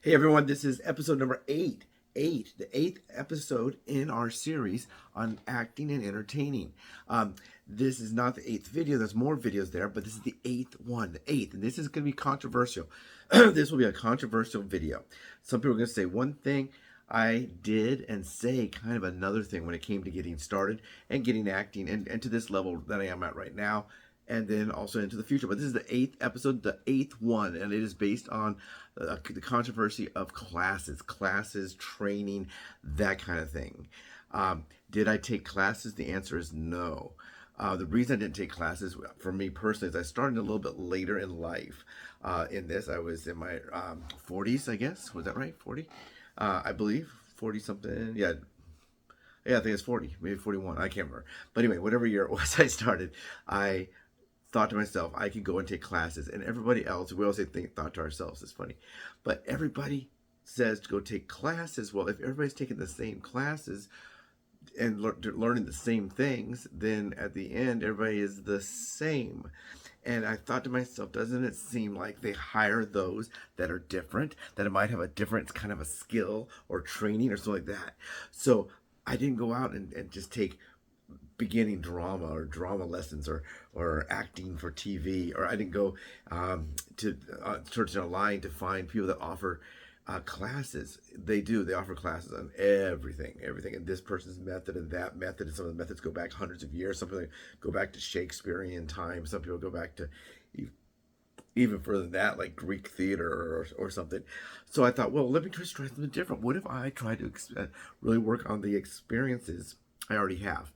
Hey everyone, this is episode number the eighth episode in our series on acting and entertaining. This is not the eighth video, there's more videos there, but this is the eighth one, and this is going to be controversial. This will be a controversial video. Some people are going to say one thing I did and say kind of another thing when it came to getting started and getting acting and to this level that I am at right now, and then also into the future. But this is the eighth episode, the eighth one, and it is based on the controversy of classes, training, that kind of thing. Did I take classes? The answer is no. The reason I didn't take classes, for me personally, is I started a little bit later in life. In this, I was in my 40s, I guess. Was that right? 40? I believe 40 something. Yeah, I think it's 40, maybe 41. I can't remember. But anyway, whatever year it was I started, I thought to myself, I could go and take classes. And everybody else, we always say thought to ourselves, it's funny. But everybody says to go take classes. Well, if everybody's taking the same classes and learning the same things, then at the end, everybody is the same. And I thought to myself, doesn't it seem like they hire those that are different, that it might have a different kind of a skill or training or something like that? So I didn't go out and just take beginning drama or drama lessons or acting for TV, or I didn't go to search online to find people that offer classes. They offer classes on everything, and this person's method and that method, and some of the methods go back hundreds of years. Some people go back to Shakespearean times. Some people go back to even further than that, like Greek theater or something. So I thought, well, let me just try something different. What if I try to really work on the experiences I already have?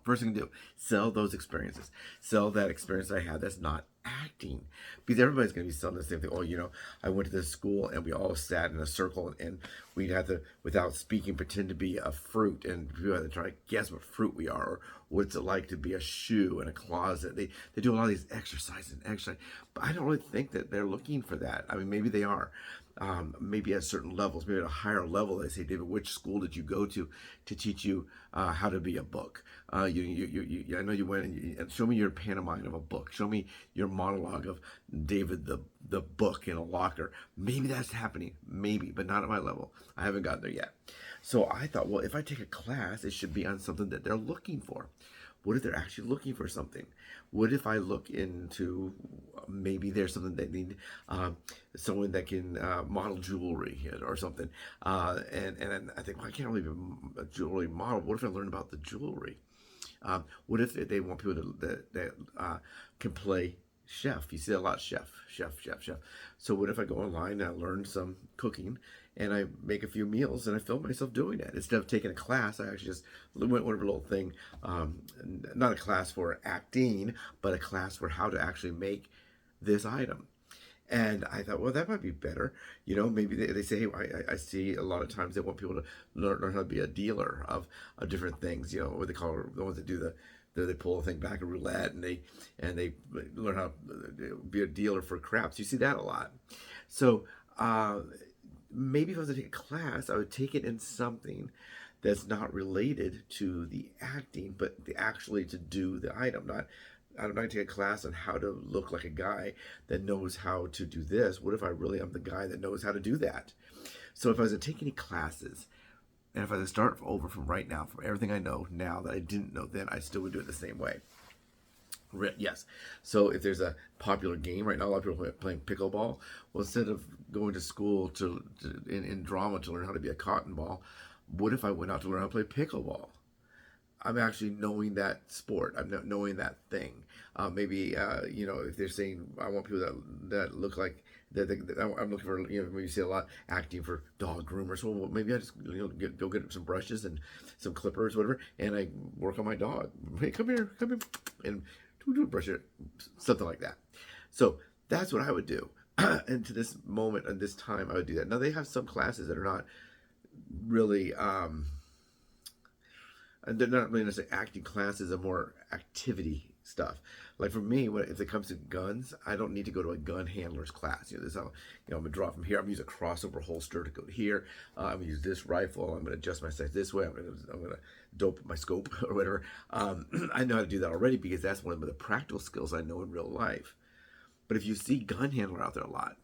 First thing to do, sell those experiences. Sell that experience I had that's not acting. Because everybody's going to be selling the same thing. Oh, I went to this school and we all sat in a circle and we'd have to, without speaking, pretend to be a fruit. And people had to try to guess what fruit we are, or what's it like to be a shoe in a closet. They do a lot of these exercises and exercise. But I don't really think that they're looking for that. I mean, maybe they are. Maybe at certain levels, maybe at a higher level, they say, David, which school did you go to teach you how to be a book? I know you went and show me your pantomime of a book. Show me your monologue of David the book in a locker. Maybe that's happening, maybe, but not at my level. I haven't gotten there yet. So I thought, well, if I take a class, it should be on something that they're looking for. What if they're actually looking for something? What if I look into maybe there's something they need, someone that can model jewelry or something? And I think, well, I can't really be a jewelry model. What if I learn about the jewelry? What if they want people that can play chef? You see a lot, chef. So what if I go online and I learn some cooking and I make a few meals and I film myself doing it? Instead of taking a class, I actually just went over a little thing, not a class for acting, but a class for how to actually make this item. And I thought, well, that might be better. Maybe they say, hey, I see a lot of times they want people to learn how to be a dealer of different things. What they call the ones that do they pull the thing back, a roulette, and they learn how to be a dealer for craps. You see that a lot. So maybe if I was to take a class, I would take it in something that's not related to the acting, but actually to do the item. I'm not going to take a class on how to look like a guy that knows how to do this. What if I really am the guy that knows how to do that? So if I was to take any classes, and if I was to start over from right now, from everything I know now that I didn't know then, I still would do it the same way. Yes. So if there's a popular game right now, a lot of people are playing pickleball. Well, instead of going to school in drama to learn how to be a cotton ball, what if I went out to learn how to play pickleball? I'm actually knowing that sport. I'm not knowing that thing. Maybe if they're saying I want people that look like that I'm looking for. Maybe you see a lot acting for dog groomers. Well, maybe I just go get some brushes and some clippers, whatever, and I work on my dog. Hey, come here, and brush it, something like that. So that's what I would do. And to this moment and this time, I would do that. Now they have some classes that are not really. And they're not really necessarily acting classes, are more activity stuff. Like for me, if it comes to guns, I don't need to go to a gun handler's class. This is how, I'm gonna draw from here. I'm gonna use a crossover holster to go here. I'm gonna use this rifle. I'm gonna adjust my sights this way. I'm gonna dope my scope or whatever. I know how to do that already because that's one of the practical skills I know in real life. But if you see gun handler out there a lot,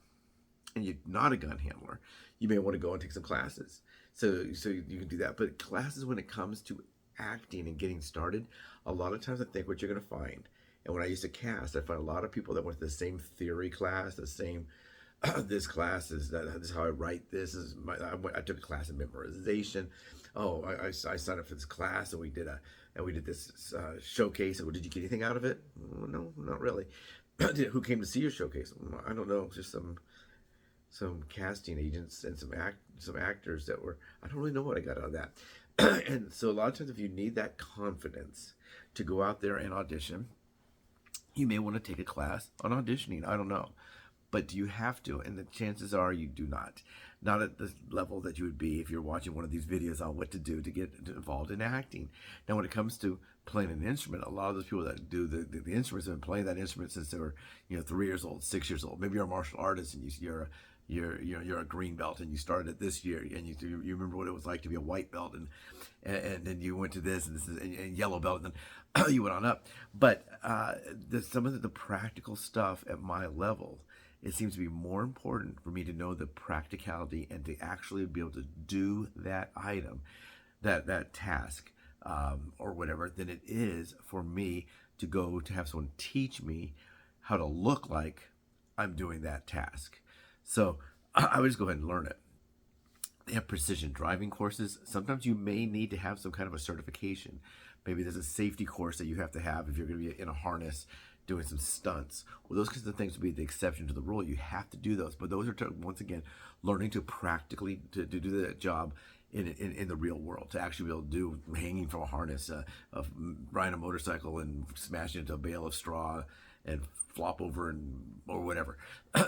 and you're not a gun handler, you may want to go and take some classes. So you can do that. But classes, when it comes to acting and getting started, a lot of times I think what you're going to find, and when I used to cast, I find a lot of people that went to the same theory class, the same this class is that this is how I write. This is I took a class in memorization. Oh, I signed up for this class, and we did this showcase. And did you get anything out of it? No, not really. Who came to see your showcase? I don't know, just some casting agents and some actors that were. I don't really know what I got out of that. And so a lot of times, if you need that confidence to go out there and audition, you may want to take a class on auditioning. I don't know. But do you have to? And the chances are you do not. Not at the level that you would be if you're watching one of these videos on what to do to get involved in acting. Now, when it comes to playing an instrument, a lot of those people that do the instruments have been playing that instrument since they were 3 years old, 6 years old. Maybe you're a martial artist and you're a green belt and you started it this year and you remember what it was like to be a white belt and then you went to this and yellow belt and then you went on up. But some of the practical stuff at my level, it seems to be more important for me to know the practicality and to actually be able to do that item, that task, or whatever, than it is for me to go to have someone teach me how to look like I'm doing that task. So I would just go ahead and learn it. They have precision driving courses. Sometimes you may need to have some kind of a certification. Maybe there's a safety course that you have to have if you're going to be in a harness doing some stunts. Well, those kinds of things would be the exception to the rule. You have to do those. But those are, once again, learning to practically to do that job in the real world, to actually be able to do hanging from a harness, of riding a motorcycle and smashing into a bale of straw and flop over or whatever.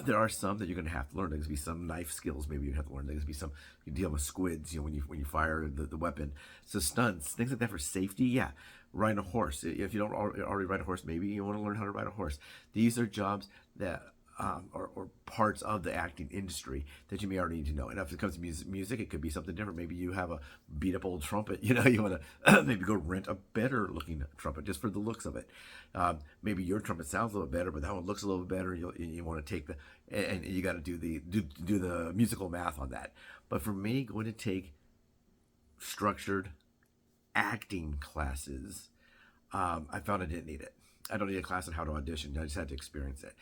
There are some that you're going to have to learn. There's going to be some knife skills maybe you have to learn. There's going to be some, you deal with squids, when you fire the weapon. So stunts, things like that for safety, yeah. Riding a horse. If you don't already ride a horse, maybe you want to learn how to ride a horse. These are jobs that or parts of the acting industry that you may already need to know. And if it comes to music, it could be something different. Maybe you have a beat up old trumpet, you want to maybe go rent a better looking trumpet just for the looks of it. Maybe your trumpet sounds a little bit better, but that one looks a little bit better. You want to take and you got to do the musical math on that. But for me, going to take structured acting classes, I found I didn't need it. I don't need a class on how to audition. I just had to experience it.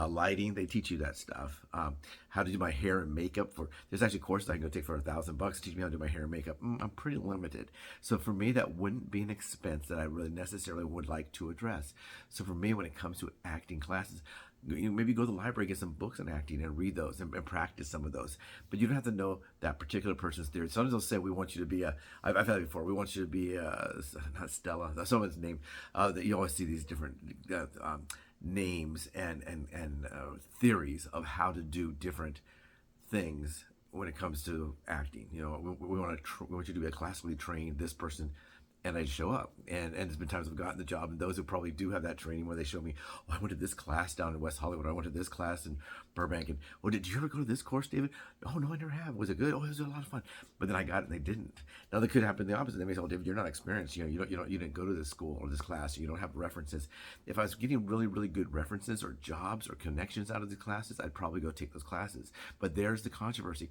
Lighting, they teach you that stuff. How to do my hair and makeup. There's actually courses I can go take for $1,000 to teach me how to do my hair and makeup. I'm pretty limited. So for me, that wouldn't be an expense that I really necessarily would like to address. So for me, when it comes to acting classes, maybe go to the library, get some books on acting and read those and practice some of those. But you don't have to know that particular person's theory. Sometimes they'll say, we want you to be I've had it before, we want you to be not Stella, someone's name. That you always see these different names and theories of how to do different things when it comes to acting. We want you to be a classically trained this person. And I show up, and there's been times I've gotten the job, and those who probably do have that training where they show me, oh, I went to this class down in West Hollywood, or I went to this class in Burbank, and did you ever go to this course, David? Oh no, I never have. Was it good? Oh, it was a lot of fun. But then I got it, and they didn't. Now they could happen the opposite. They may say, oh, David, you're not experienced. You didn't go to this school or this class. You don't have references. If I was getting really, really good references or jobs or connections out of these classes, I'd probably go take those classes. But there's the controversy.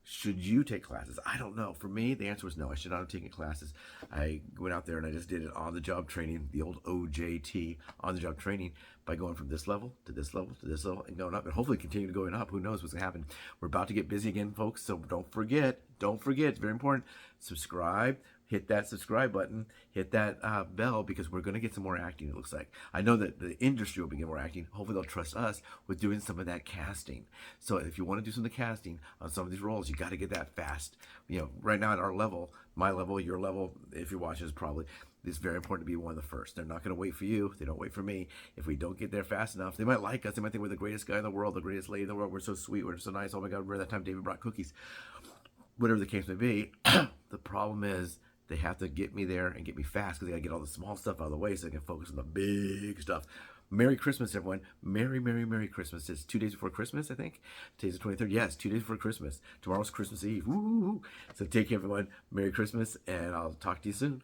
Should you take classes? I don't know. For me, the answer was no. I should not have taken classes. I went out there and I just did it on-the-job training, the old OJT, on-the-job training, by going from this level to this level to this level and going up, and hopefully continue going up. Who knows what's going to happen? We're about to get busy again, folks, so don't forget, it's very important. Subscribe. Hit that subscribe button, hit that bell, because we're going to get some more acting, it looks like. I know that the industry will begin more acting. Hopefully they'll trust us with doing some of that casting. So if you want to do some of the casting on some of these roles, you got to get that fast. Right now at our level, my level, your level, if you're watching, is probably, it's very important to be one of the first. They're not going to wait for you. They don't wait for me. If we don't get there fast enough, they might like us. They might think we're the greatest guy in the world, the greatest lady in the world. We're so sweet. We're so nice. Oh my God, remember that time David brought cookies? Whatever the case may be, the problem is, they have to get me there and get me fast, because they got to get all the small stuff out of the way so they can focus on the big stuff. Merry Christmas, everyone. Merry, Merry, Merry Christmas. It's 2 days before Christmas, I think. Today's the 23rd. Yes, 2 days before Christmas. Tomorrow's Christmas Eve. Woo! So take care, everyone. Merry Christmas, and I'll talk to you soon.